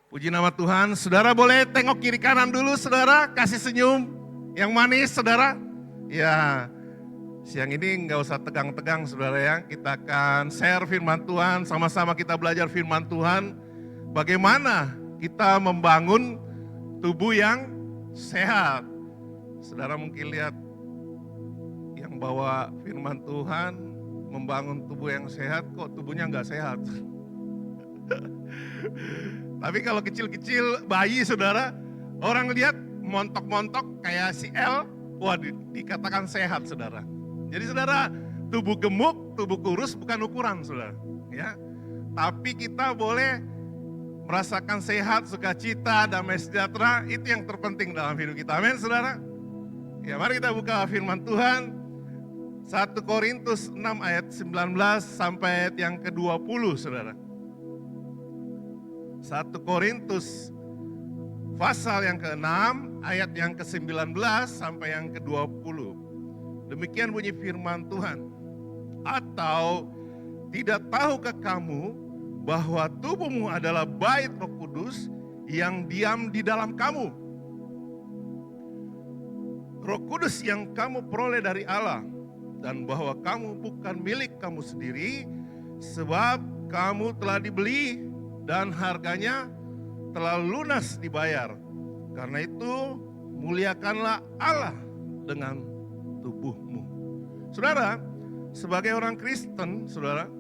Puji nama Tuhan, saudara boleh tengok kiri kanan dulu saudara, kasih senyum yang manis saudara. Ya, siang ini nggak usah tegang-tegang saudara ya, kita akan share firman Tuhan, sama-sama kita belajar firman Tuhan. Bagaimana kita membangun tubuh yang sehat. Saudara mungkin lihat yang bawa firman Tuhan, membangun tubuh yang sehat, kok tubuhnya nggak sehat. Tapi kalau kecil-kecil bayi saudara, orang lihat montok-montok kayak si L, wah dikatakan sehat saudara. Jadi saudara, tubuh gemuk, tubuh kurus bukan ukuran saudara. Ya, tapi kita boleh merasakan sehat, sukacita, damai sejahtera, itu yang terpenting dalam hidup kita. Amin saudara. Ya, mari kita buka firman Tuhan. 1 Korintus 6 ayat 19 sampai ayat yang ke-20 saudara. 1 Korintus pasal yang ke-6 ayat yang ke-19 sampai yang ke-20. Demikian bunyi firman Tuhan. Atau tidak tahukah kamu bahwa tubuhmu adalah bait Roh Kudus yang diam di dalam kamu? Roh Kudus yang kamu peroleh dari Allah, dan bahwa kamu bukan milik kamu sendiri, sebab kamu telah dibeli dan harganya telah lunas dibayar. Karena itu muliakanlah Allah dengan tubuhmu. Saudara, sebagai orang Kristen, saudara,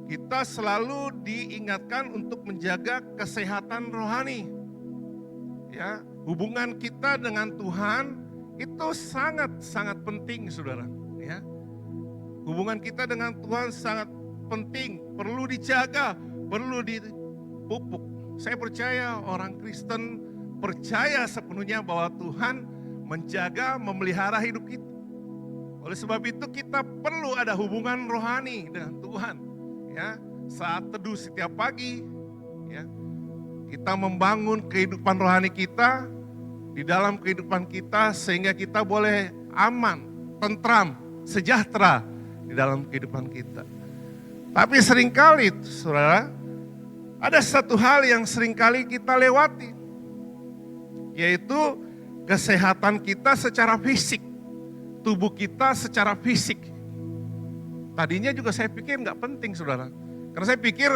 kita selalu diingatkan untuk menjaga kesehatan rohani. Ya, hubungan kita dengan Tuhan itu sangat penting, saudara. Ya, hubungan kita dengan Tuhan sangat penting, perlu dijaga, perlu dipupuk. Saya percaya orang Kristen percaya sepenuhnya bahwa Tuhan menjaga, memelihara hidup kita. Oleh sebab itu kita perlu ada hubungan rohani dengan Tuhan. Ya, saat teduh setiap pagi, ya, kita membangun kehidupan rohani kita di dalam kehidupan kita sehingga kita boleh aman, tentram, sejahtera di dalam kehidupan kita. Tapi seringkali, saudara, ada satu hal yang seringkali kita lewati, yaitu kesehatan kita secara fisik, tubuh kita secara fisik. Tadinya juga saya pikir nggak penting, saudara, karena saya pikir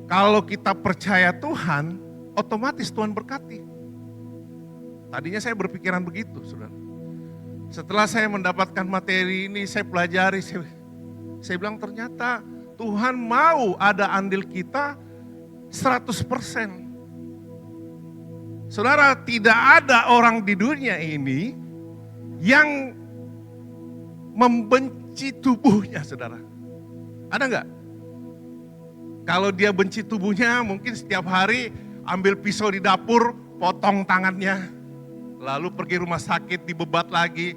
kalau kita percaya Tuhan, otomatis Tuhan berkati. Tadinya saya berpikiran begitu, saudara. Setelah saya mendapatkan materi ini, saya pelajari, saya bilang ternyata Tuhan mau ada andil kita 100%. Saudara, tidak ada orang di dunia ini yang membenci tubuhnya, saudara. Ada enggak? Kalau dia benci tubuhnya, mungkin setiap hari ambil pisau di dapur, potong tangannya, lalu pergi rumah sakit dibebat lagi.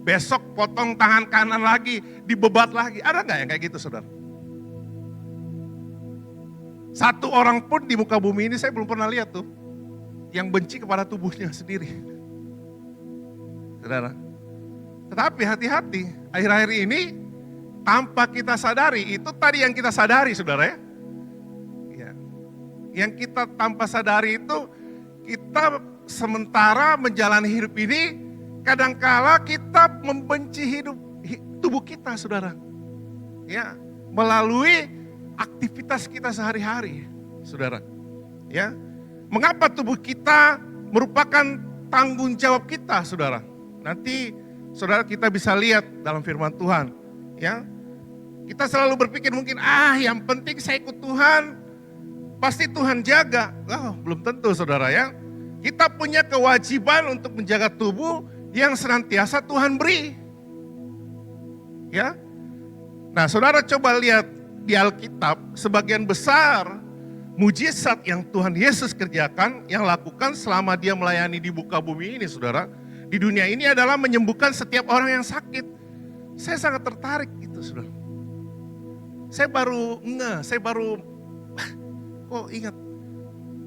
Besok potong tangan kanan lagi, dibebat lagi. Ada enggak yang kayak gitu, saudara? Satu orang pun di muka bumi ini saya belum pernah lihat tuh yang benci kepada tubuhnya sendiri. Saudara. Tetapi hati-hati, akhir-akhir ini tanpa kita sadari, itu tadi yang kita sadari, saudara ya. Ya. Yang kita tanpa sadari itu, kita sementara menjalani hidup ini, kadangkala kita membenci tubuh kita, saudara. Ya, melalui aktivitas kita sehari-hari, saudara. Ya, mengapa tubuh kita merupakan tanggung jawab kita, saudara? Nanti, saudara, kita bisa lihat dalam firman Tuhan. Ya, kita selalu berpikir mungkin, yang penting saya ikut Tuhan, pasti Tuhan jaga. Belum tentu, saudara ya. Kita punya kewajiban untuk menjaga tubuh yang senantiasa Tuhan beri. Ya, nah saudara coba lihat di Alkitab, sebagian besar mujizat yang Tuhan Yesus kerjakan, yang lakukan selama dia melayani di muka bumi ini, saudara, di dunia ini adalah menyembuhkan setiap orang yang sakit. Saya sangat tertarik gitu, saudara. Saya baru ingat.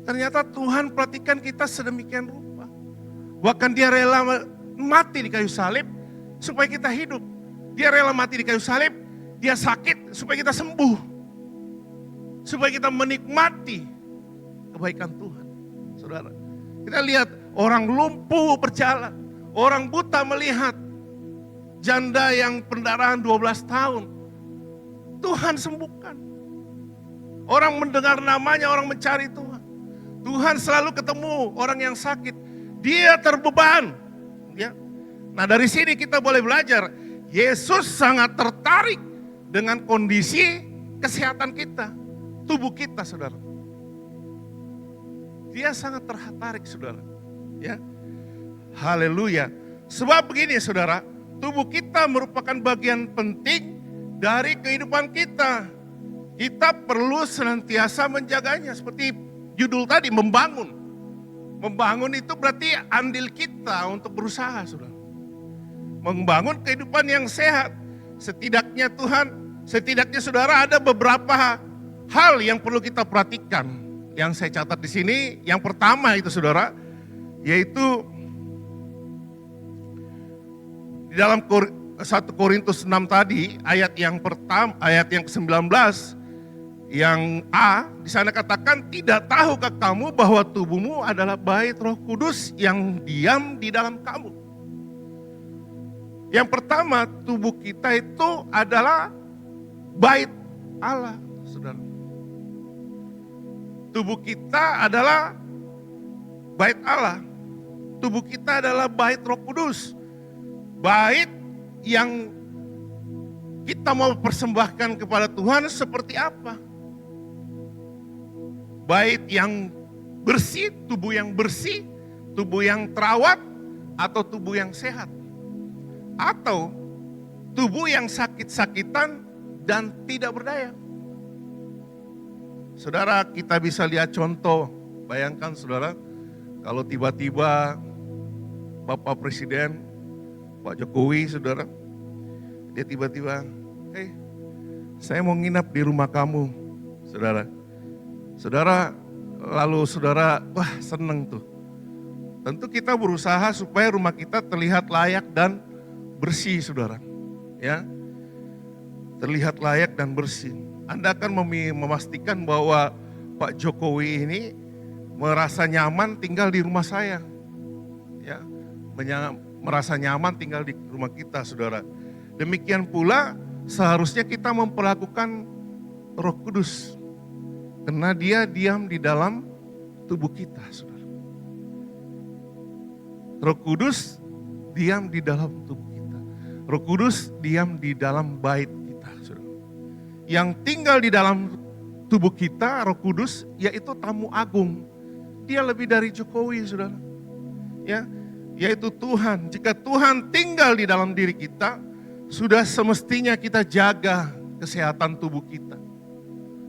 Ternyata Tuhan perhatikan kita sedemikian rupa. Bahkan dia rela mati di kayu salib supaya kita hidup. Dia rela mati di kayu salib, dia sakit supaya kita sembuh. Supaya kita menikmati kebaikan Tuhan. saudara. Kita lihat orang lumpuh berjalan, orang buta melihat, janda yang pendarahan 12 tahun, Tuhan sembuhkan. Orang mendengar namanya, orang mencari Tuhan. Tuhan selalu ketemu orang yang sakit, dia terbeban. Ya. Nah dari sini kita boleh belajar, Yesus sangat tertarik dengan kondisi kesehatan kita, tubuh kita, saudara. Dia sangat tertarik, saudara. Ya, haleluya. Sebab begini, saudara, tubuh kita merupakan bagian penting dari kehidupan kita. Kita perlu senantiasa menjaganya. Seperti judul tadi, membangun. Membangun itu berarti andil kita untuk berusaha, saudara. Membangun kehidupan yang sehat. Setidaknya saudara ada beberapa hal yang perlu kita perhatikan. Yang saya catat di sini, yang pertama itu saudara, yaitu di dalam 1 Korintus 6 tadi, ayat yang pertama, ayat yang ke-19, yang A, di sana katakan, tidak tahukah kamu bahwa tubuhmu adalah bait Roh Kudus yang diam di dalam kamu. Yang pertama, tubuh kita itu adalah bait Allah, saudara. Tubuh kita adalah bait Allah. Tubuh kita adalah bait Roh Kudus. Bait yang kita mau persembahkan kepada Tuhan seperti apa? Bait yang bersih, tubuh yang terawat, atau tubuh yang sehat? Atau tubuh yang sakit-sakitan dan tidak berdaya? Saudara, kita bisa lihat contoh. Bayangkan saudara, kalau tiba-tiba Bapak Presiden, Pak Jokowi, saudara, dia tiba-tiba, saya mau nginap di rumah kamu, saudara. Saudara, lalu saudara, wah seneng tuh. Tentu kita berusaha supaya rumah kita terlihat layak dan bersih, saudara. Ya, terlihat layak dan bersih. Anda akan memastikan bahwa Pak Jokowi ini merasa nyaman tinggal di rumah saya. Ya, merasa nyaman tinggal di rumah kita, saudara. Demikian pula seharusnya kita memperlakukan Roh Kudus. Karena dia diam di dalam tubuh kita, saudara. Roh Kudus diam di dalam tubuh kita. Roh Kudus diam di dalam bait kita, saudara. Yang tinggal di dalam tubuh kita, Roh Kudus, yaitu tamu agung. Dia lebih dari Jokowi, saudara. Ya, yaitu Tuhan. Jika Tuhan tinggal di dalam diri kita, sudah semestinya kita jaga kesehatan tubuh kita.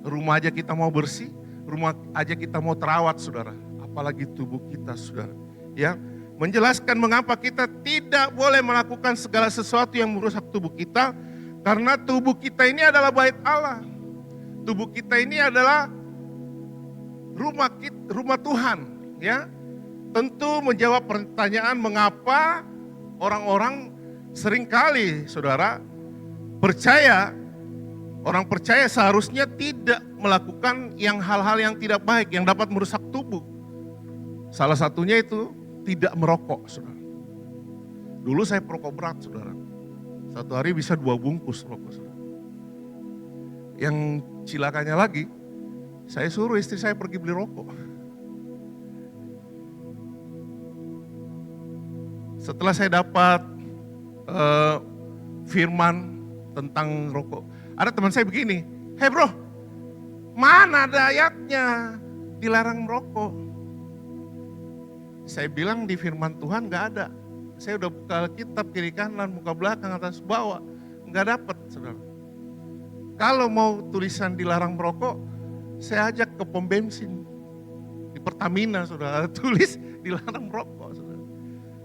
Rumah aja kita mau bersih, rumah aja kita mau terawat, saudara. Apalagi tubuh kita, saudara. Ya, menjelaskan mengapa kita tidak boleh melakukan segala sesuatu yang merusak tubuh kita, karena tubuh kita ini adalah bait Allah. Tubuh kita ini adalah rumah Tuhan, ya. Tentu menjawab pertanyaan mengapa orang-orang seringkali, saudara, orang percaya seharusnya tidak melakukan hal-hal yang tidak baik, yang dapat merusak tubuh. Salah satunya itu tidak merokok, saudara. Dulu saya perokok berat, saudara. Satu hari bisa 2 bungkus rokok, saudara. Yang cilakanya lagi, saya suruh istri saya pergi beli rokok. Setelah saya dapat firman tentang rokok, ada teman saya begini, "Hei bro, mana ada ayatnya dilarang merokok?" Saya bilang di firman Tuhan gak ada. Saya udah buka kitab kiri kanan, muka belakang, atas bawah, gak dapat, saudara. Kalau mau tulisan dilarang merokok, saya ajak ke pom bensin di Pertamina, saudara, tulis dilarang merokok, saudara.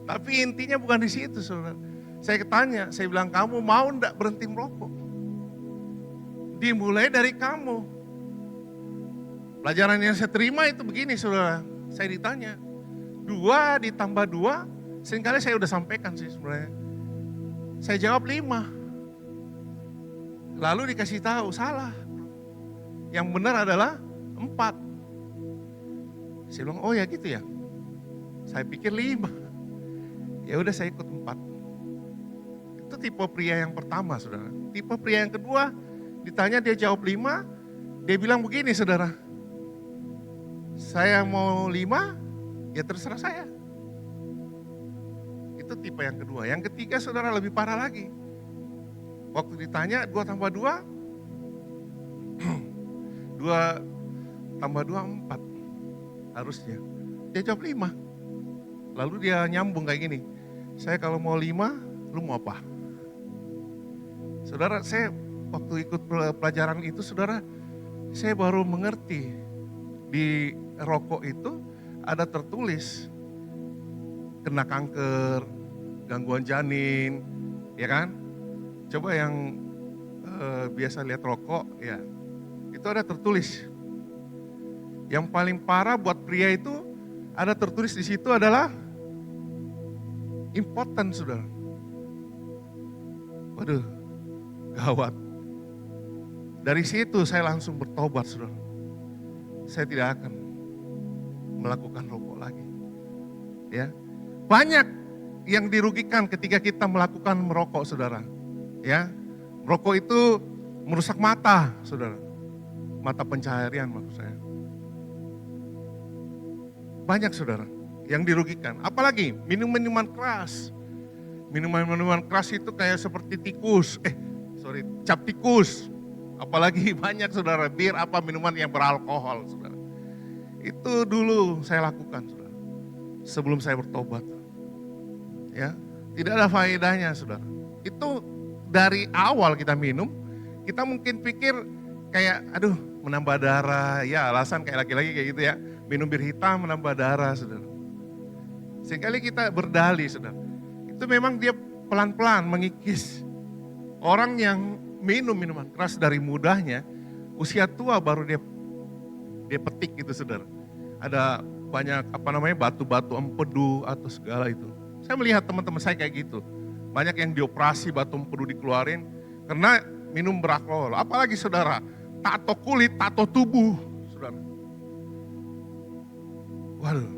Tapi intinya bukan di situ, saudara. Saya tanya, saya bilang, kamu mau enggak berhenti merokok? Dimulai dari kamu. Pelajaran yang saya terima itu begini, saudara. Saya ditanya, 2 ditambah 2, seringkali saya udah sampaikan sih sebenarnya. Saya jawab 5. Lalu dikasih tahu, salah. Yang benar adalah 4. Saya bilang, oh ya gitu ya. Saya pikir 5. Ya udah saya ikut 4. Itu tipe pria yang pertama, saudara. Tipe pria yang kedua, ditanya dia jawab 5, dia bilang begini, saudara. Saya mau 5, ya terserah saya. Itu tipe yang kedua. Yang ketiga, saudara, lebih parah lagi. Waktu ditanya 2 tambah 2, 2 tambah 2, 4 harusnya. Dia jawab 5. Lalu dia nyambung kayak gini, saya kalau mau 5, lu mau apa? Saudara, saya waktu ikut pelajaran itu, saudara, saya baru mengerti di rokok itu ada tertulis kena kanker, gangguan janin, ya kan? Coba yang biasa lihat rokok, ya itu ada tertulis. Yang paling parah buat pria itu ada tertulis di situ adalah impoten, saudara. Waduh, gawat. Dari situ saya langsung bertobat, saudara. Saya tidak akan melakukan rokok lagi. Ya, banyak yang dirugikan ketika kita melakukan merokok, saudara. Ya, merokok itu merusak mata, saudara. Mata pencaharian maksud saya. Banyak, saudara, yang dirugikan. Apalagi minuman keras. Minuman keras itu kayak seperti cap tikus. Apalagi banyak, saudara, bir apa minuman yang beralkohol, saudara. Itu dulu saya lakukan, saudara. Sebelum saya bertobat. Ya, tidak ada faedahnya, saudara. Itu dari awal kita minum, kita mungkin pikir kayak aduh menambah darah, ya alasan kayak laki-laki kayak gitu ya. Minum bir hitam menambah darah, saudara. Sekali kita berdalih, saudara. Itu memang dia pelan-pelan mengikis. Orang yang minum minuman keras dari mudahnya, usia tua baru dia petik gitu, saudara. Ada banyak batu-batu empedu atau segala itu. Saya melihat teman-teman saya kayak gitu. Banyak yang dioperasi batu empedu dikeluarin karena minum beralkohol. Apalagi, saudara, tato kulit, tato tubuh, saudara. Waduh,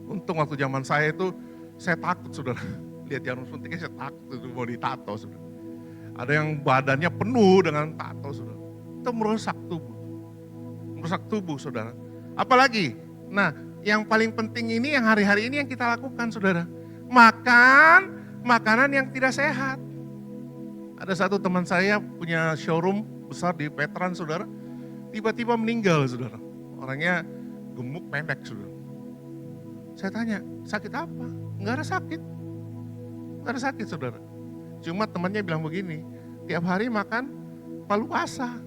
untung waktu zaman saya itu saya takut, saudara. Lihat jarum suntiknya saya takut itu mau ditato, saudara. Ada yang badannya penuh dengan tato, saudara. Itu merusak tubuh. Merusak tubuh, saudara. Apalagi, nah yang paling penting ini yang hari-hari ini yang kita lakukan, saudara. Makan makanan yang tidak sehat. Ada satu teman saya punya showroom besar di Veteran, saudara. Tiba-tiba meninggal, saudara. Orangnya gemuk, pendek, saudara. Saya tanya, sakit apa? Enggak ada sakit. Enggak ada sakit, saudara. Cuma temannya bilang begini, tiap hari makan palu basah.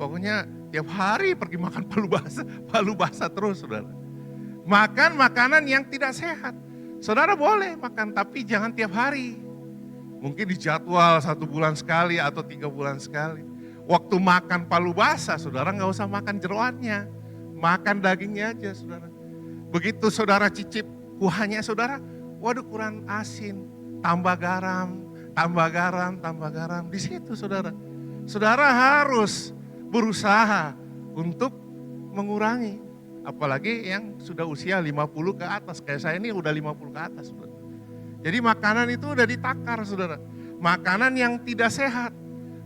Pokoknya tiap hari pergi makan palu basah terus, saudara. Makan makanan yang tidak sehat. Saudara boleh makan, tapi jangan tiap hari. Mungkin dijadwal 1 bulan sekali atau 3 bulan sekali. Waktu makan palu basah, saudara nggak usah makan jeroannya. Makan dagingnya aja, saudara. Begitu saudara cicip kuahnya, saudara, waduh kurang asin, tambah garam, tambah garam, tambah garam. Di situ, saudara. Saudara harus berusaha untuk mengurangi. Apalagi yang sudah usia 50 ke atas, kayak saya ini udah 50 ke atas, saudara. Jadi makanan itu udah ditakar, saudara. Makanan yang tidak sehat.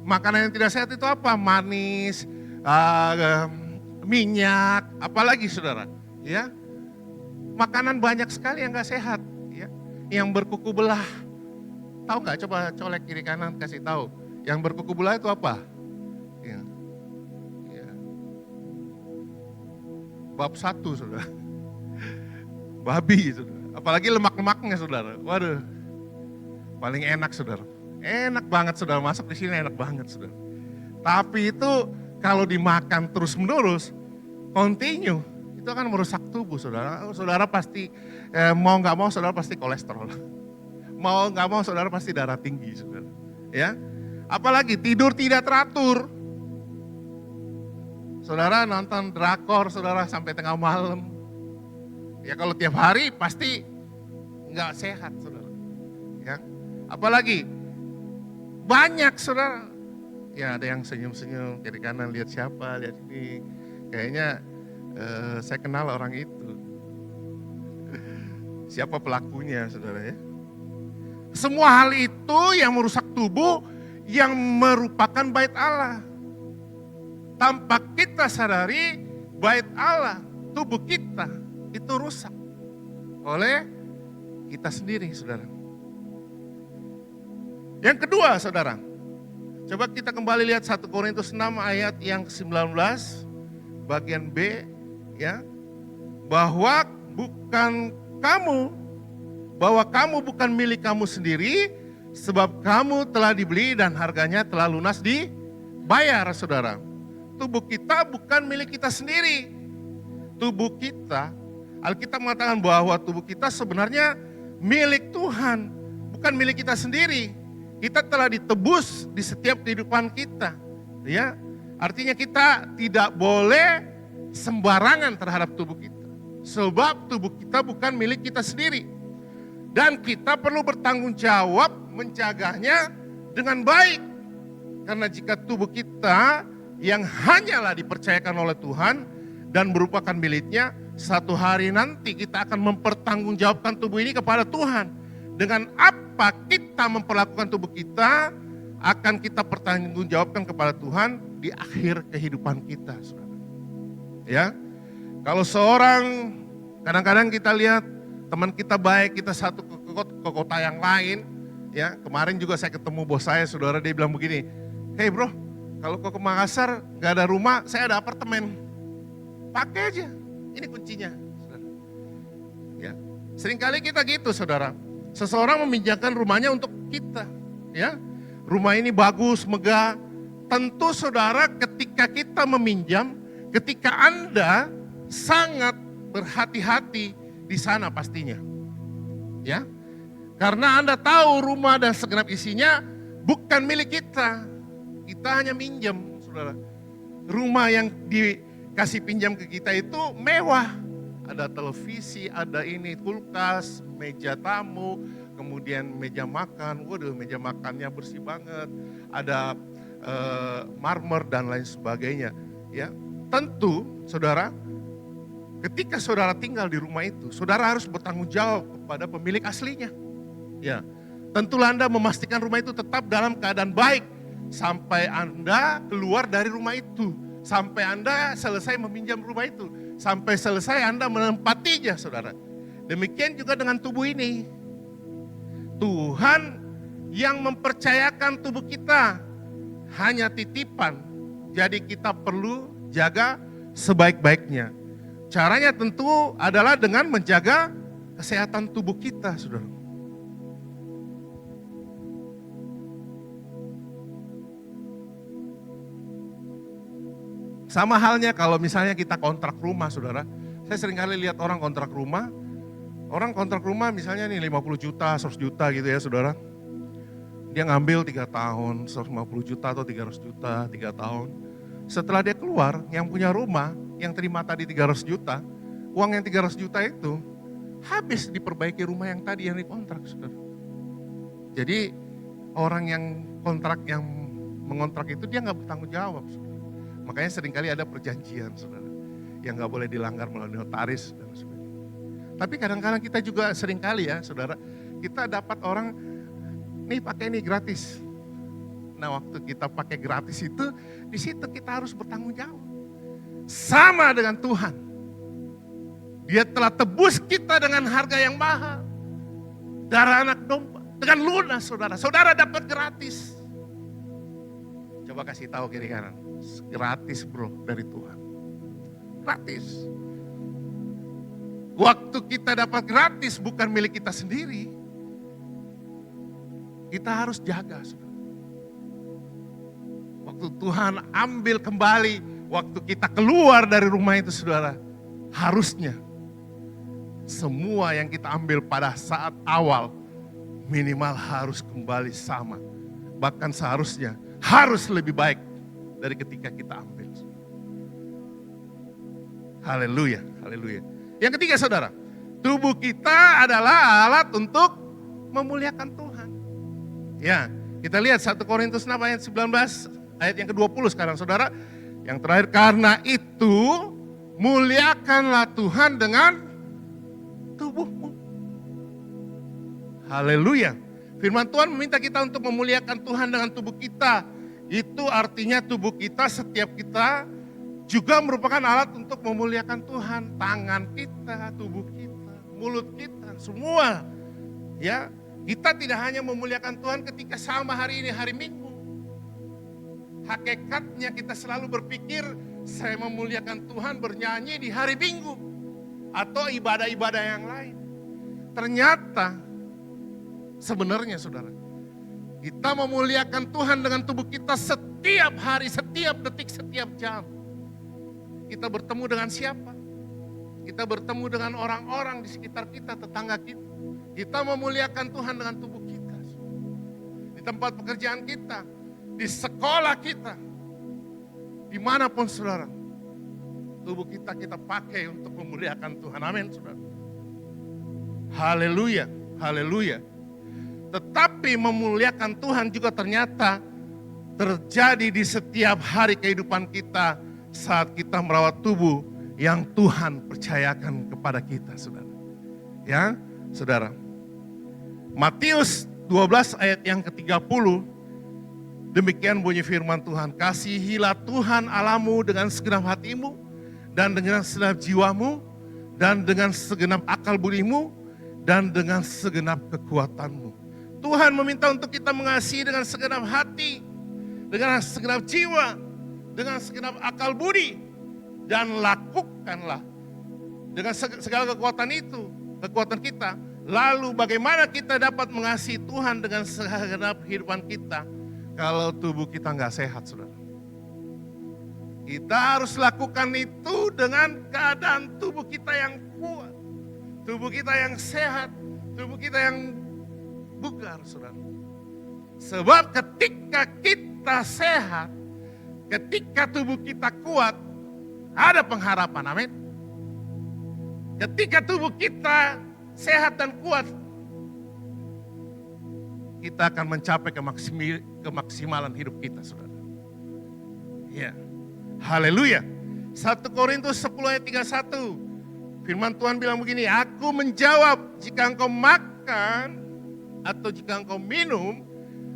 Makanan yang tidak sehat itu apa? Manis, minyak, apalagi, saudara. Ya, makanan banyak sekali yang gak sehat, ya. Yang berkuku belah. Tahu nggak? Coba colek kiri kanan kasih tahu. Yang berkuku belah itu apa? Ya. Ya. Bab 1, saudara. Babi, saudara. Apalagi lemak-lemaknya, saudara. Waduh, paling enak, saudara. Enak banget, saudara. Masak di sini enak banget, saudara. Tapi itu kalau dimakan terus-menerus, continue, itu akan merusak tubuh, saudara. Saudara pasti mau nggak mau, saudara pasti kolesterol. Mau nggak mau, saudara pasti darah tinggi, saudara. Ya, apalagi tidur tidak teratur. Saudara nonton drakor, saudara sampai tengah malam. Ya kalau tiap hari pasti nggak sehat, saudara. Ya, apalagi banyak, saudara. Ya ada yang senyum-senyum kiri kanan, lihat siapa, lihat ini. Kayaknya Saya kenal orang itu. Siapa pelakunya, saudara ya? Semua hal itu yang merusak tubuh yang merupakan bait Allah. Tanpa kita sadari, bait Allah, tubuh kita itu rusak oleh kita sendiri, saudara. Yang kedua, saudara, coba kita kembali lihat 1 Korintus 6 ayat yang ke-19, bagian B, ya. Bahwa kamu bukan milik kamu sendiri, sebab kamu telah dibeli dan harganya telah lunas dibayar, saudara. Tubuh kita bukan milik kita sendiri. Tubuh kita, Alkitab mengatakan bahwa tubuh kita sebenarnya milik Tuhan, bukan milik kita sendiri. Kita telah ditebus di setiap kehidupan kita, ya. Artinya kita tidak boleh sembarangan terhadap tubuh kita. Sebab tubuh kita bukan milik kita sendiri. Dan kita perlu bertanggung jawab menjaganya dengan baik. Karena jika tubuh kita yang hanyalah dipercayakan oleh Tuhan dan merupakan miliknya, satu hari nanti kita akan mempertanggungjawabkan tubuh ini kepada Tuhan. Dengan apa kita memperlakukan tubuh kita, akan kita pertanggungjawabkan kepada Tuhan di akhir kehidupan kita, saudara. Ya, kalau seorang, kadang-kadang kita lihat teman kita baik, kita satu ke kota yang lain, ya. Kemarin juga saya ketemu bos saya, saudara, dia bilang begini, "Hey bro, kalau kau ke Makassar gak ada rumah, saya ada apartemen, pakai aja, ini kuncinya." Saudara. Ya, seringkali kita gitu, saudara. Seseorang meminjamkan rumahnya untuk kita, ya. Rumah ini bagus, megah. Tentu saudara, ketika kita meminjam, ketika Anda sangat berhati-hati di sana pastinya. Ya. Karena Anda tahu rumah dan segenap isinya bukan milik kita. Kita hanya minjam, saudara. Rumah yang dikasih pinjam ke kita itu mewah. Ada televisi, ada ini, kulkas, meja tamu, kemudian meja makan. Waduh, meja makannya bersih banget. Ada marmer dan lain sebagainya. Ya, tentu, saudara, ketika saudara tinggal di rumah itu, saudara harus bertanggung jawab kepada pemilik aslinya. Ya, tentulah Anda memastikan rumah itu tetap dalam keadaan baik sampai Anda keluar dari rumah itu, sampai Anda selesai meminjam rumah itu. Sampai selesai Anda menempatinya, saudara. Demikian juga dengan tubuh ini. Tuhan yang mempercayakan tubuh kita hanya titipan. Jadi kita perlu jaga sebaik-baiknya. Caranya tentu adalah dengan menjaga kesehatan tubuh kita, saudara. Sama halnya kalau misalnya kita kontrak rumah, saudara. Saya sering kali lihat orang kontrak rumah. Orang kontrak rumah misalnya nih 50 juta, 100 juta gitu ya, saudara. Dia ngambil 3 tahun, 150 juta atau 300 juta, 3 tahun. Setelah dia keluar, yang punya rumah, yang terima tadi 300 juta, uang yang 300 juta itu habis diperbaiki rumah yang tadi yang dikontrak, saudara. Jadi orang yang mengontrak itu dia nggak bertanggung jawab, saudara. Makanya seringkali ada perjanjian, saudara, yang gak boleh dilanggar melalui notaris dan sebagainya. Tapi kadang-kadang kita juga seringkali ya, saudara, kita dapat orang, nih pakai ini gratis. Nah, waktu kita pakai gratis itu, di situ kita harus bertanggung jawab. Sama dengan Tuhan. Dia telah tebus kita dengan harga yang mahal. Darah anak domba, dengan lunas, saudara. Saudara dapat gratis. Coba kasih tahu kiri kanan. Gratis bro dari Tuhan. Gratis. Waktu kita dapat gratis bukan milik kita sendiri. Kita harus jaga, saudara. Waktu Tuhan ambil kembali, waktu kita keluar dari rumah itu, saudara, harusnya semua yang kita ambil pada saat awal minimal harus kembali sama. Bahkan seharusnya harus lebih baik dari ketika kita ambil. Haleluya, haleluya. Yang ketiga, saudara, tubuh kita adalah alat untuk memuliakan Tuhan. Ya, kita lihat 1 Korintus 6 ayat 19, ayat yang ke-20 sekarang, saudara. Yang terakhir, karena itu muliakanlah Tuhan dengan tubuhmu. Haleluya. Firman Tuhan meminta kita untuk memuliakan Tuhan dengan tubuh kita. Itu artinya tubuh kita, setiap kita juga merupakan alat untuk memuliakan Tuhan. Tangan kita, tubuh kita, mulut kita, semua. Ya, kita tidak hanya memuliakan Tuhan ketika sama hari ini, hari Minggu. Hakikatnya kita selalu berpikir, saya memuliakan Tuhan bernyanyi di hari Minggu. Atau ibadah-ibadah yang lain. Ternyata, sebenarnya saudara, kita memuliakan Tuhan dengan tubuh kita setiap hari, setiap detik, setiap jam. Kita bertemu dengan siapa? Kita bertemu dengan orang-orang di sekitar kita, tetangga kita. Kita memuliakan Tuhan dengan tubuh kita. Di tempat pekerjaan kita, di sekolah kita, dimanapun saudara. Tubuh kita pakai untuk memuliakan Tuhan. Amin saudara. Haleluya, haleluya. Tetapi memuliakan Tuhan juga ternyata terjadi di setiap hari kehidupan kita saat kita merawat tubuh yang Tuhan percayakan kepada kita, saudara. Ya, saudara. Matius 12 ayat yang ke-30, demikian bunyi firman Tuhan. Kasihilah Tuhan Allahmu dengan segenap hatimu, dan dengan segenap jiwamu, dan dengan segenap akal budimu, dan dengan segenap kekuatanmu. Tuhan meminta untuk kita mengasihi dengan segenap hati, dengan segenap jiwa, dengan segenap akal budi, dan lakukanlah dengan segala kekuatan itu, kekuatan kita. Lalu bagaimana kita dapat mengasihi Tuhan dengan segenap kehidupan kita kalau tubuh kita nggak sehat, saudara? Kita harus lakukan itu dengan keadaan tubuh kita yang kuat, tubuh kita yang sehat, tubuh kita yang bugar, saudara. Sebab ketika kita sehat, ketika tubuh kita kuat, ada pengharapan, amin. Ketika tubuh kita sehat dan kuat, kita akan mencapai kemaksimalan hidup kita, saudara. Ya, haleluya. 1 Korintus 10 ayat 31, firman Tuhan bilang begini, aku menjawab, jika engkau makan, atau jika engkau minum,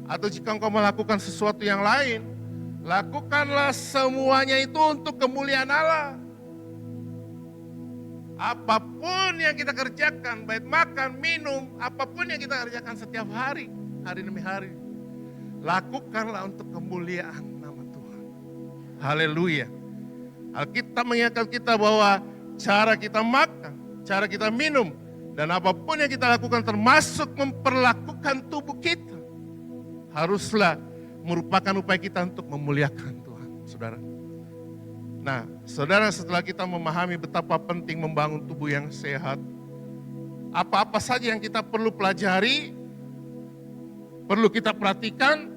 atau jika engkau melakukan sesuatu yang lain, lakukanlah semuanya itu untuk kemuliaan Allah. Apapun yang kita kerjakan, baik makan, minum, apapun yang kita kerjakan setiap hari, hari demi hari, lakukanlah untuk kemuliaan nama Tuhan. Haleluya. Alkitab mengingatkan kita bahwa cara kita makan, cara kita minum, dan apapun yang kita lakukan termasuk memperlakukan tubuh kita, haruslah merupakan upaya kita untuk memuliakan Tuhan, saudara. Nah, saudara, setelah kita memahami betapa penting membangun tubuh yang sehat, apa-apa saja yang kita perlu pelajari, perlu kita perhatikan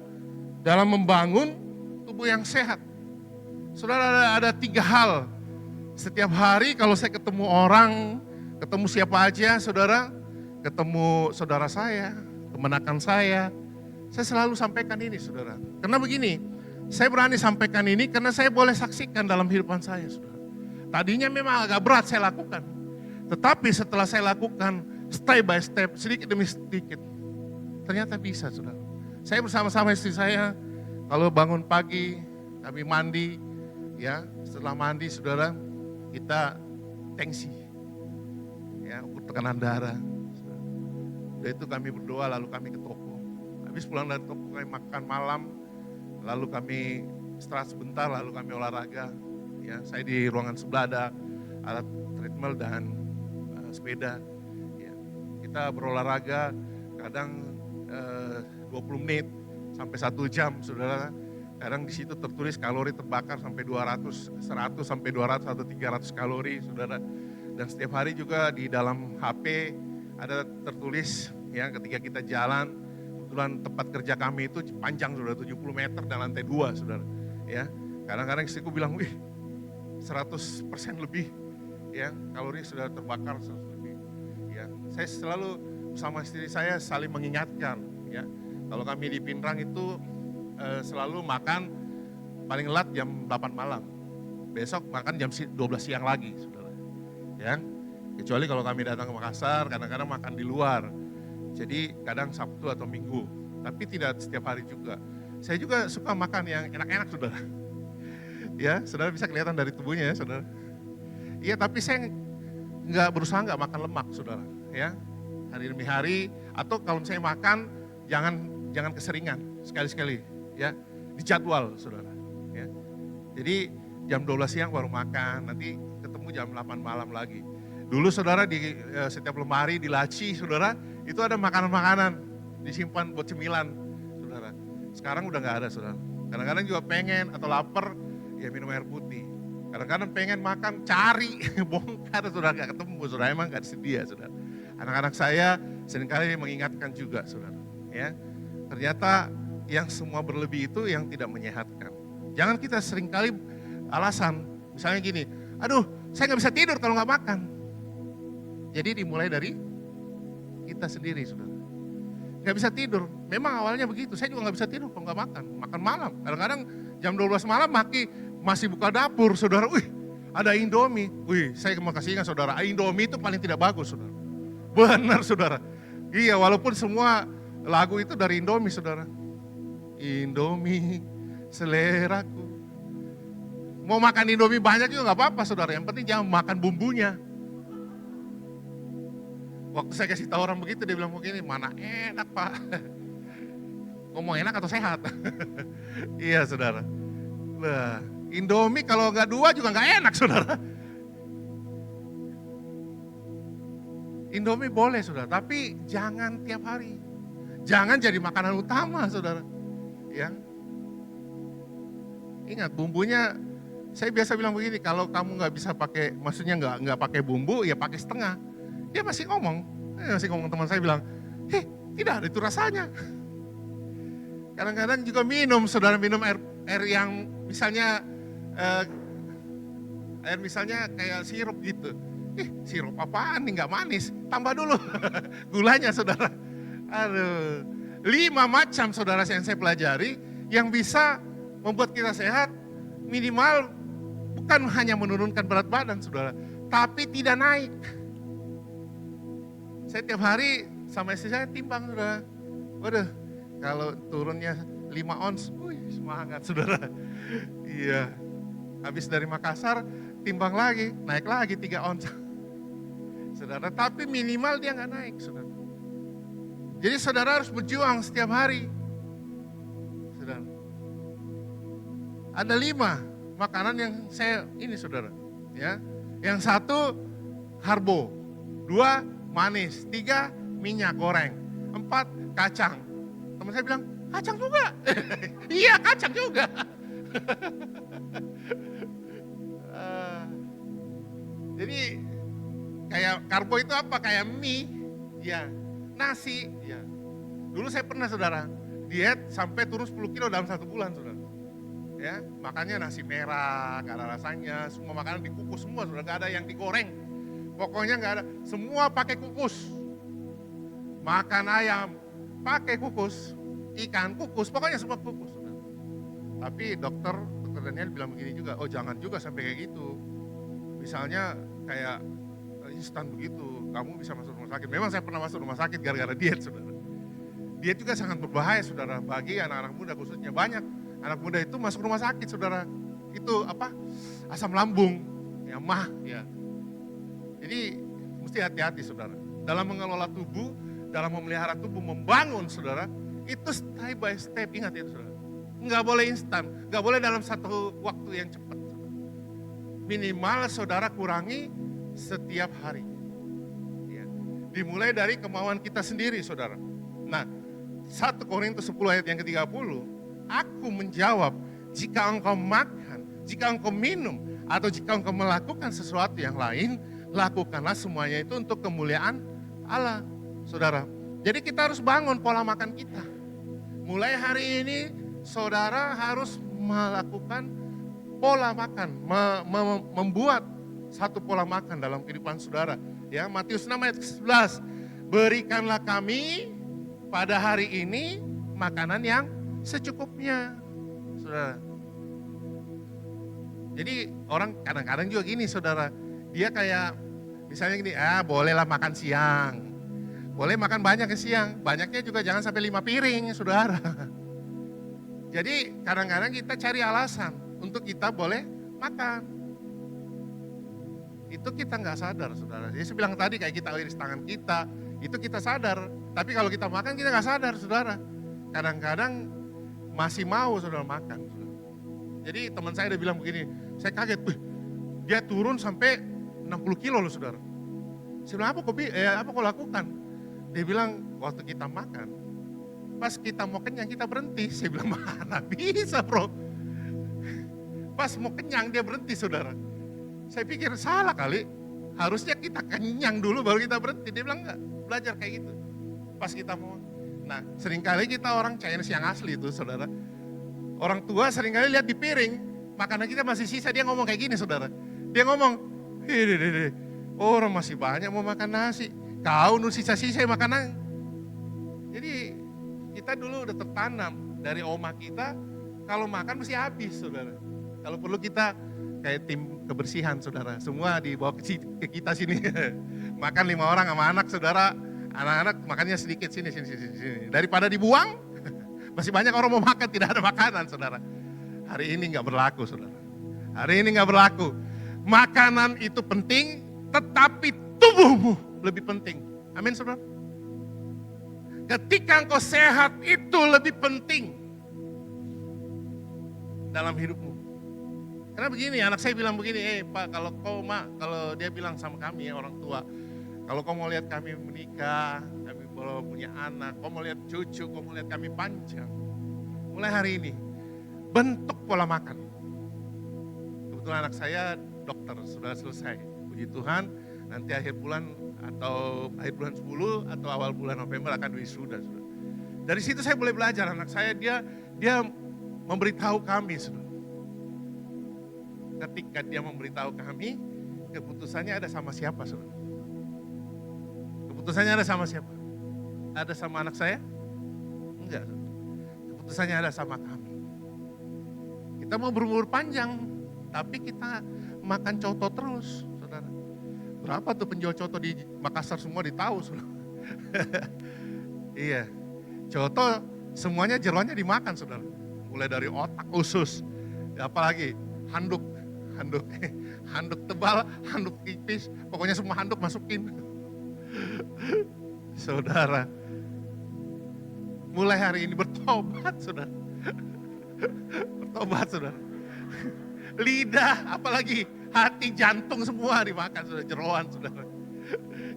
dalam membangun tubuh yang sehat. Saudara, ada 3 hal. Setiap hari kalau saya ketemu orang, ketemu siapa aja, saudara, ketemu saudara saya, kemenakan saya selalu sampaikan ini, saudara. Karena begini, saya berani sampaikan ini karena saya boleh saksikan dalam kehidupan saya, saudara. Tadinya memang agak berat saya lakukan. Tetapi setelah saya lakukan step by step, sedikit demi sedikit, ternyata bisa, saudara. Saya bersama-sama istri saya, kalau bangun pagi, kami mandi, ya, setelah mandi, saudara, kita tensi, ya, ukur tekanan darah. Udah itu kami berdoa, lalu kami ke toko. Habis pulang dari toko kami makan malam, lalu kami istirahat sebentar, lalu kami olahraga. Ya, saya di ruangan sebelah ada alat treadmill dan sepeda. Ya, kita berolahraga kadang 20 menit sampai 1 jam, saudara. Kadang di situ tertulis kalori terbakar sampai 200, 100 sampai 200 atau 300 kalori, saudara. Dan setiap hari juga di dalam HP ada tertulis, ya, ketika kita jalan, kebetulan tempat kerja kami itu panjang, saudara, 70 meter dan lantai 2, saudara. Ya, kadang-kadang istriku bilang, wih, 100% lebih, ya, kalori sudah terbakar 100 lebih. Ya, saya selalu bersama istri saya saling mengingatkan, ya. Kalau kami di Pinrang itu selalu makan paling lat jam 8 malam. besok makan jam 12 siang lagi, saudara. Ya, kecuali kalau kami datang ke Makassar, kadang-kadang makan di luar. Jadi kadang Sabtu atau Minggu, tapi tidak setiap hari juga. Saya juga suka makan yang enak-enak, saudara. Ya, saudara bisa kelihatan dari tubuhnya ya, saudara. Iya, tapi saya nggak makan lemak, saudara. Ya, hari demi hari. Atau kalau saya makan, jangan keseringan, sekali-sekali. Ya, dijadwal, saudara. Ya, jadi jam 12 siang baru makan, nanti ketemu jam 8 malam lagi. Dulu saudara di setiap lemari, di laci, saudara, itu ada makanan-makanan disimpan buat cemilan, saudara. Sekarang udah nggak ada, saudara. Kadang-kadang juga pengen atau lapar, ya minum air putih. Kadang-kadang pengen makan, cari, bongkar, saudara, nggak ketemu, saudara, emang nggak sedia, saudara. Anak-anak saya seringkali mengingatkan juga, saudara. Ya, ternyata yang semua berlebih itu yang tidak menyehatkan. Jangan kita seringkali alasan, misalnya gini, aduh saya nggak bisa tidur kalau nggak makan. Jadi dimulai dari kita sendiri, saudara. Nggak bisa tidur, memang awalnya begitu, saya juga nggak bisa tidur kalau nggak makan. Makan malam, kadang-kadang jam 12 malam masih buka dapur, saudara. Wih, ada Indomie. Wih, saya mau kasih ingat, saudara, Indomie itu paling tidak bagus, saudara. Benar, saudara. Iya, walaupun semua lagu itu dari Indomie, saudara. Indomie, seleraku. Mau makan Indomie banyak juga nggak apa-apa, saudara. Yang penting jangan makan bumbunya. Waktu saya kasih tahu orang begitu, dia bilang begini, mana enak pak. Ngomong enak atau sehat? Iya saudara. Nah, Indomie kalau nggak dua juga nggak enak saudara. Indomie boleh saudara, tapi jangan tiap hari. Jangan jadi makanan utama saudara. Ya. Ingat bumbunya, saya biasa bilang begini, kalau kamu nggak bisa pakai, maksudnya nggak pakai bumbu, ya pakai setengah. Dia masih ngomong teman saya bilang, tidak ada itu rasanya. Kadang-kadang juga saudara minum air yang misalnya air misalnya kayak sirup gitu. Sirup apaan nih nggak manis, tambah dulu gulanya saudara. Aduh, 5 macam saudara yang saya pelajari yang bisa membuat kita sehat, minimal bukan hanya menurunkan berat badan saudara, tapi tidak naik. Saya tiap hari sama istri saya timbang saudara. Waduh, kalau turunnya 5 ons, semangat saudara. Iya, habis dari Makassar timbang lagi, naik lagi 3 ons. Saudara, tapi minimal dia nggak naik saudara. Jadi saudara harus berjuang setiap hari. Saudara. Ada 5 makanan yang saya ini saudara. Ya, yang 1 karbo, 2 manis, 3 minyak goreng, 4 kacang. Teman saya bilang, kacang juga? Iya kacang juga. Jadi kayak karbo itu apa? Kayak mie, ya, nasi, ya. Dulu saya pernah saudara, diet sampai turun 10 kilo dalam 1 bulan saudara. Ya, makannya nasi merah, gak ada rasanya, semua makanan dikukus semua saudara, gak ada yang digoreng. Pokoknya nggak ada, semua pakai kukus. Makan ayam, pakai kukus. Ikan, kukus, pokoknya semua kukus. Tapi dokter Daniel bilang begini juga, oh jangan juga sampai kayak gitu. Misalnya kayak instan begitu, kamu bisa masuk rumah sakit. Memang saya pernah masuk rumah sakit gara-gara diet, saudara. Diet juga sangat berbahaya, saudara, bagi anak-anak muda khususnya. Banyak anak muda itu masuk rumah sakit, saudara. Itu apa? Asam lambung, ya mah, ya. Jadi mesti hati-hati saudara. Dalam mengelola tubuh, dalam memelihara tubuh, membangun saudara, itu step by step, ingat itu saudara. Nggak boleh instan, nggak boleh dalam satu waktu yang cepat. Saudara. Minimal saudara kurangi setiap hari. Ya. Dimulai dari kemauan kita sendiri saudara. Nah, 1 Korintus 10 ayat yang ke-30, aku menjawab, jika engkau makan, jika engkau minum, atau jika engkau melakukan sesuatu yang lain, lakukanlah semuanya itu untuk kemuliaan Allah, saudara. Jadi kita harus bangun pola makan kita. Mulai hari ini, saudara harus melakukan pola makan, membuat satu pola makan dalam kehidupan saudara. Ya, Matius 6 ayat 11, berikanlah kami pada hari ini makanan yang secukupnya, saudara. Jadi orang kadang-kadang juga gini saudara, dia kayak misalnya gini, bolehlah makan siang. Boleh makan banyak ke siang, banyaknya juga jangan sampai 5 piring saudara. Jadi kadang-kadang kita cari alasan untuk kita boleh makan. Itu kita nggak sadar saudara. Jadi saya bilang tadi kayak kita iris tangan kita, itu kita sadar. Tapi kalau kita makan kita nggak sadar saudara. Kadang-kadang masih mau saudara makan. Saudara. Jadi teman saya udah bilang begini, saya kaget, dia turun sampai 60 kilo loh saudara. Saya bilang apa kau lakukan? Dia bilang waktu kita makan, pas kita mau kenyang kita berhenti. Saya bilang mana bisa bro. Pas mau kenyang dia berhenti saudara. Saya pikir salah kali, harusnya kita kenyang dulu baru kita berhenti. Dia bilang enggak, belajar kayak gitu. Pas kita mau, nah seringkali kita orang Chinese yang asli itu saudara. Orang tua seringkali lihat di piring, makanan kita masih sisa, dia ngomong kayak gini saudara. Dia ngomong, orang masih banyak mau makan nasi, kau nu sisa-sisa makanan. Jadi kita dulu udah tertanam dari oma kita, kalau makan mesti habis saudara. Kalau perlu kita kayak tim kebersihan saudara, semua dibawa ke kita sini. Makan 5 orang sama anak saudara, anak-anak makannya sedikit sini. Daripada dibuang, masih banyak orang mau makan, tidak ada makanan saudara. Hari ini gak berlaku saudara. Hari ini gak berlaku. Makanan itu penting, tetapi tubuhmu lebih penting. Amin saudara. Ketika engkau sehat itu lebih penting dalam hidupmu. Karena begini, anak saya bilang begini, Pak, kalau dia bilang sama kami ya orang tua, kalau kau mau lihat kami menikah, kami baru punya anak, kau mau lihat cucu, kau mau lihat kami panjang. Mulai hari ini, bentuk pola makan. Kebetulan anak saya dokter, sudah selesai. Puji Tuhan, nanti akhir bulan 10 atau awal bulan November akan wisuda. Dari situ saya boleh belajar, anak saya dia memberitahu kami, saudara. Ketika dia memberitahu kami, keputusannya ada sama siapa, saudara? Keputusannya ada sama siapa? Ada sama anak saya? Enggak. Keputusannya ada sama kami. Kita mau berumur panjang, tapi kita makan coto terus, saudara. Berapa tuh penjual coto di Makassar semua ditahu, saudara. Iya, coto semuanya jeroannya dimakan, saudara. Mulai dari otak, usus, apalagi handuk tebal, handuk tipis, pokoknya semua handuk masukin. Saudara, mulai hari ini bertobat, saudara. Bertobat, saudara. Lidah, apalagi hati, jantung semua dimakan, saudara. Jeroan, saudara.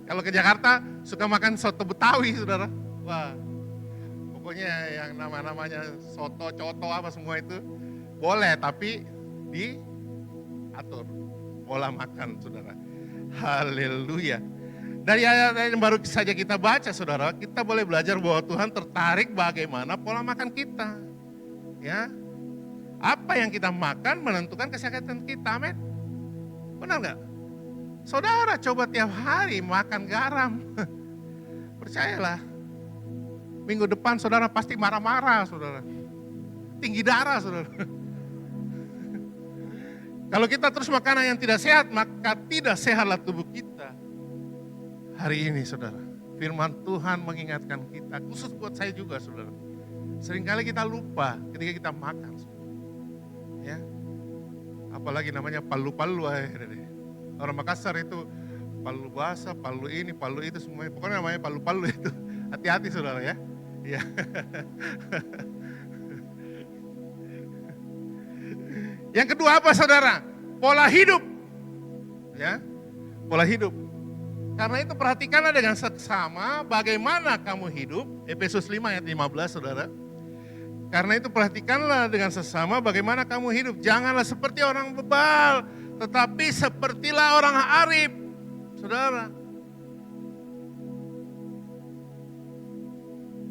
Kalau ke Jakarta suka makan soto Betawi, saudara. Wah, pokoknya yang namanya soto, coto apa semua itu boleh, tapi diatur pola makan, saudara. Haleluya. Dari ayat yang baru saja kita baca, saudara, kita boleh belajar bahwa Tuhan tertarik bagaimana pola makan kita. Ya, apa yang kita makan menentukan kesehatan kita, amin. Benar nggak? Saudara coba tiap hari makan garam. Percayalah, minggu depan saudara pasti marah-marah, saudara. Tinggi darah, saudara. Kalau kita terus makanan yang tidak sehat, maka tidak sehatlah tubuh kita. Hari ini saudara, firman Tuhan mengingatkan kita, khusus buat saya juga saudara. Seringkali kita lupa ketika kita makan. Ya, apalagi namanya palu-palu. Orang Makassar itu palu basah, palu ini, palu itu semuanya. Pokoknya namanya palu-palu itu. Hati-hati saudara ya. Ya. Yang kedua apa saudara? Pola hidup. Ya, pola hidup. Karena itu perhatikanlah dengan seksama bagaimana kamu hidup. Efesus 5 ayat 15 saudara. Karena itu perhatikanlah dengan sesama bagaimana kamu hidup. Janganlah seperti orang bebal, tetapi sepertilah orang arif. Saudara.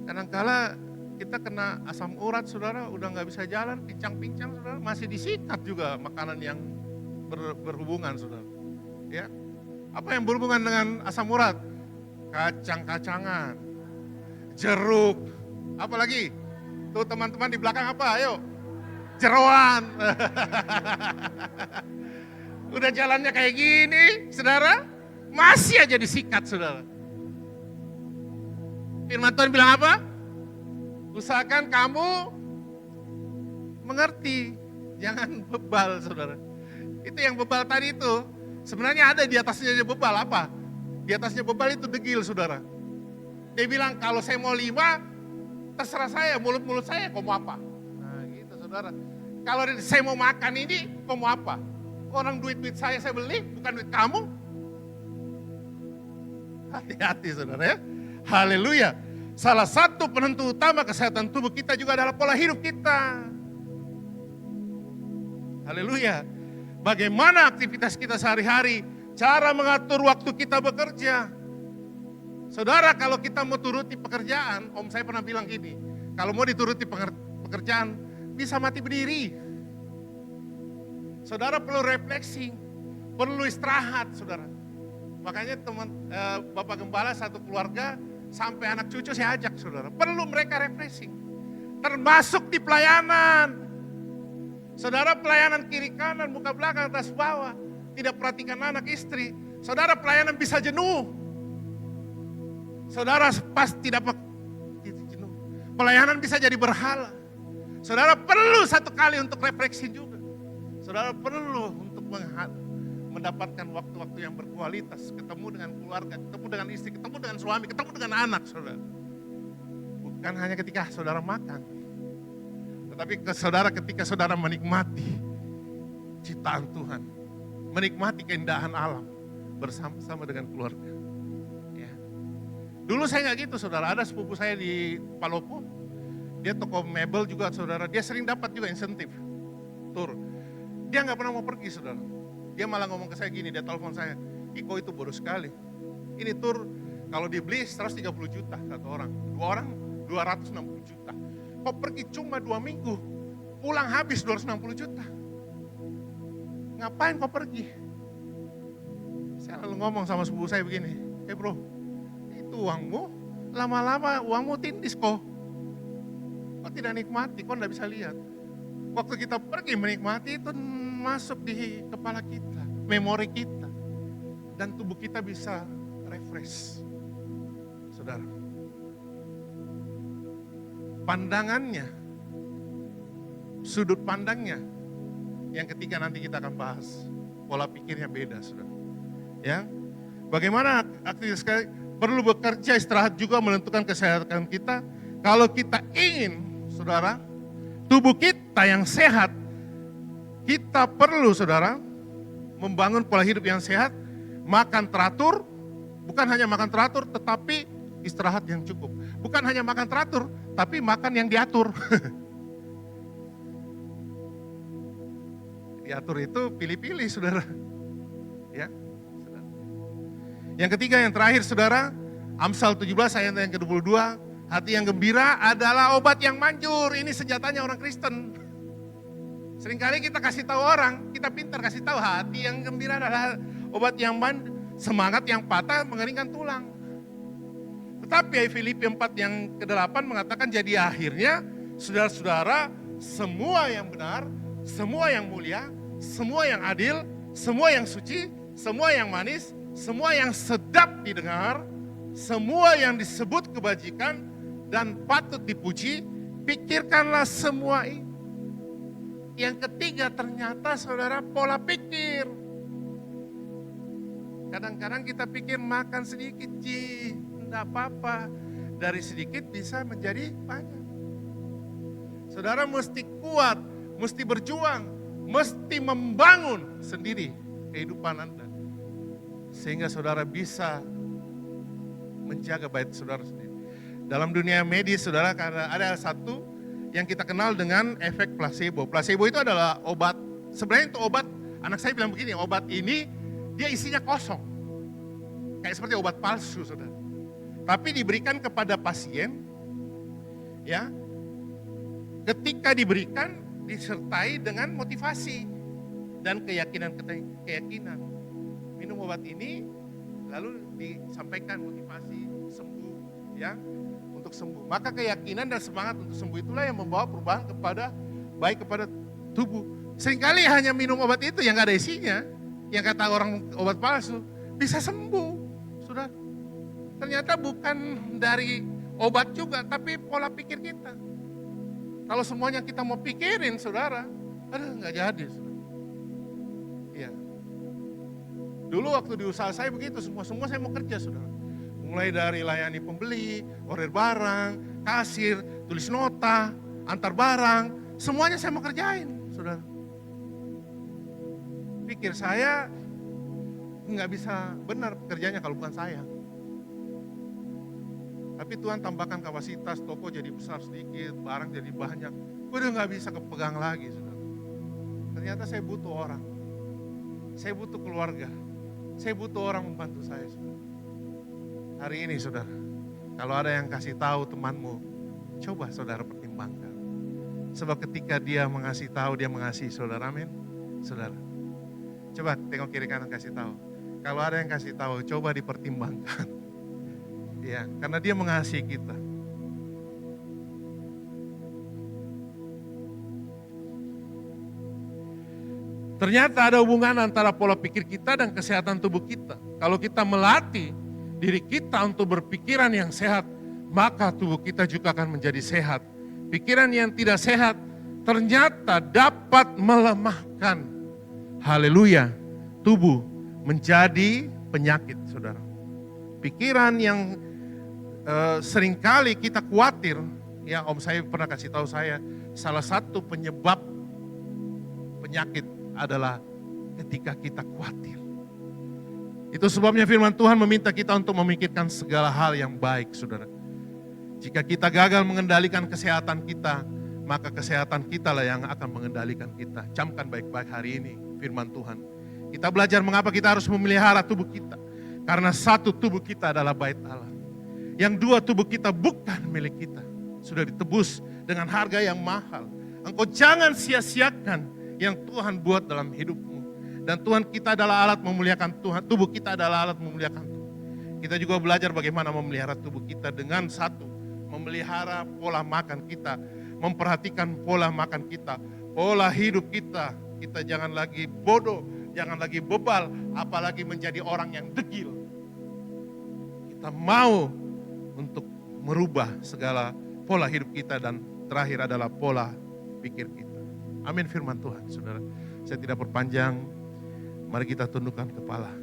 Kadangkala kita kena asam urat saudara, udah gak bisa jalan, pincang-pincang saudara. Masih disikat juga makanan yang berhubungan saudara. Ya. Apa yang berhubungan dengan asam urat? Kacang-kacangan, jeruk, apalagi? Tuh teman-teman di belakang apa? Ayo. Jeroan. Udah jalannya kayak gini, saudara, masih aja disikat, saudara. Firman Tuhan bilang apa? Usahakan kamu mengerti, jangan bebal, saudara. Itu yang bebal tadi itu, sebenarnya ada di atasnya bebal apa? Di atasnya bebal itu degil, saudara. Dia bilang, kalau saya mau 5, terserah saya, mulut-mulut saya, kau mau apa? Nah gitu, saudara. Kalau saya mau makan ini, kau mau apa? Orang duit-duit saya beli, bukan duit kamu. Hati-hati, saudara ya. Haleluya. Salah satu penentu utama kesehatan tubuh kita juga adalah pola hidup kita. Haleluya. Bagaimana aktivitas kita sehari-hari, cara mengatur waktu kita bekerja. Saudara, kalau kita mau turuti pekerjaan, om saya pernah bilang gini, kalau mau dituruti pekerjaan, bisa mati berdiri. Saudara perlu refleksi, perlu istirahat, saudara. Makanya Bapak Gembala satu keluarga, sampai anak cucu saya ajak, saudara. Perlu mereka refreshing. Termasuk di pelayanan. Saudara, pelayanan kiri kanan, muka belakang, atas bawah. Tidak perhatikan anak istri. Saudara, pelayanan bisa jenuh. Saudara pasti dapat jenuh. Pelayanan bisa jadi berhala. Saudara perlu satu kali untuk refleksi juga. Saudara perlu untuk mendapatkan waktu-waktu yang berkualitas. Ketemu dengan keluarga, ketemu dengan istri, ketemu dengan suami, ketemu dengan anak, saudara. Bukan hanya ketika saudara makan. Tetapi ketika saudara menikmati ciptaan Tuhan. Menikmati keindahan alam bersama-sama dengan keluarga. Ya. Dulu saya nggak gitu, saudara. Ada sepupu saya di Palopo. Dia toko mebel juga, saudara. Dia sering dapat juga insentif. Tur. Dia nggak pernah mau pergi, saudara. Dia malah ngomong ke saya gini, dia telepon saya. Iko itu bodoh sekali. Ini tur kalau dibeli 130 juta satu orang. 2 orang 260 juta. Kok pergi cuma 2 minggu, pulang habis 260 juta. Ngapain kau pergi? Saya lalu ngomong sama sepupu saya begini, bro, itu uangmu, lama-lama uangmu tindis kok. Kok tidak nikmati, kok tidak bisa lihat. Waktu kita pergi menikmati itu masuk di kepala kita, memori kita. Dan tubuh kita bisa refresh. Saudara. Pandangannya, sudut pandangnya, yang ketiga nanti kita akan bahas. Pola pikirnya beda, saudara. Ya, bagaimana aktivitas kita perlu bekerja, istirahat juga menentukan kesehatan kita. Kalau kita ingin, saudara, tubuh kita yang sehat, kita perlu, saudara, membangun pola hidup yang sehat, makan teratur, bukan hanya makan teratur, tetapi istirahat yang cukup. Bukan hanya makan teratur, tapi makan yang diatur. Diatur itu pilih-pilih, saudara. Ya, saudara. Yang ketiga, yang terakhir, saudara, Amsal 17 ayat yang ke-22, hati yang gembira adalah obat yang manjur. Ini senjatanya orang Kristen. Seringkali kita kasih tahu orang, kita pintar kasih tahu hati yang gembira adalah obat yang manjur. Semangat yang patah mengeringkan tulang. Tetapi Filipi 4 yang ke-8 mengatakan jadi akhirnya saudara-saudara semua yang benar, semua yang mulia, semua yang adil, semua yang suci, semua yang manis, semua yang sedap didengar, semua yang disebut kebajikan dan patut dipuji, pikirkanlah semua ini. Yang ketiga ternyata saudara pola pikir. Kadang-kadang kita pikir makan sedikit, tidak apa-apa. Dari sedikit bisa menjadi banyak. Saudara mesti kuat, mesti berjuang, mesti membangun sendiri kehidupan Anda. Sehingga saudara bisa menjaga baik saudara sendiri. Dalam dunia medis, saudara, karena ada satu yang kita kenal dengan efek placebo. Placebo itu adalah obat, sebenarnya itu obat, anak saya bilang begini, obat ini dia isinya kosong. Kayak seperti obat palsu, saudara. Tapi diberikan kepada pasien, ya. Ketika diberikan, disertai dengan motivasi dan keyakinan. Minum obat ini, lalu disampaikan motivasi sembuh, ya, untuk sembuh. Maka keyakinan dan semangat untuk sembuh itulah yang membawa perubahan baik kepada tubuh. Seringkali hanya minum obat itu yang gak ada isinya, yang kata orang obat palsu, bisa sembuh, saudara. Ternyata bukan dari obat juga, tapi pola pikir kita. Kalau semuanya kita mau pikirin, saudara, aduh gak jadi. Saudara. Ya. Dulu waktu di usaha saya begitu, semua saya mau kerja, saudara. Mulai dari layani pembeli, order barang, kasir, tulis nota, antar barang, semuanya saya mau kerjain, saudara. Pikir saya nggak bisa benar pekerjaannya kalau bukan saya. Tapi Tuhan tambahkan kapasitas, toko jadi besar sedikit, barang jadi banyak. Udah nggak bisa kepegang lagi, saudara. Ternyata saya butuh orang, saya butuh keluarga, saya butuh orang membantu saya, saudara. Hari ini, saudara, kalau ada yang kasih tahu temanmu, coba saudara pertimbangkan. Sebab ketika dia mengasih tahu, dia mengasihi saudara, amin, saudara. Coba tengok kiri kanan kasih tahu. Kalau ada yang kasih tahu, coba dipertimbangkan. Ya, karena dia mengasihi kita. Ternyata ada hubungan antara pola pikir kita dan kesehatan tubuh kita. Kalau kita melatih diri kita untuk berpikiran yang sehat, maka tubuh kita juga akan menjadi sehat. Pikiran yang tidak sehat ternyata dapat melemahkan. Haleluya, tubuh menjadi penyakit, saudara. Pikiran yang seringkali kita khawatir, ya om saya pernah kasih tahu saya, salah satu penyebab penyakit adalah ketika kita khawatir. Itu sebabnya firman Tuhan meminta kita untuk memikirkan segala hal yang baik, saudara. Jika kita gagal mengendalikan kesehatan kita, maka kesehatan kita lah yang akan mengendalikan kita. Camkan baik-baik hari ini firman Tuhan. Kita belajar mengapa kita harus memelihara tubuh kita. Karena satu tubuh kita adalah bait Allah. Yang dua, tubuh kita bukan milik kita. Sudah ditebus dengan harga yang mahal. Engkau jangan sia-siakan yang Tuhan buat dalam hidupmu. Dan Tuhan kita adalah alat memuliakan Tuhan. Tubuh kita adalah alat memuliakan Tuhan. Kita juga belajar bagaimana memelihara tubuh kita dengan satu, memelihara pola makan kita. Memperhatikan pola makan kita, pola hidup kita. Kita jangan lagi bodoh, jangan lagi bebal, apalagi menjadi orang yang degil. Kita mau untuk merubah segala pola hidup kita dan terakhir adalah pola pikir kita. Amin firman Tuhan, saudara. Saya tidak perpanjang, mari kita tundukkan kepala.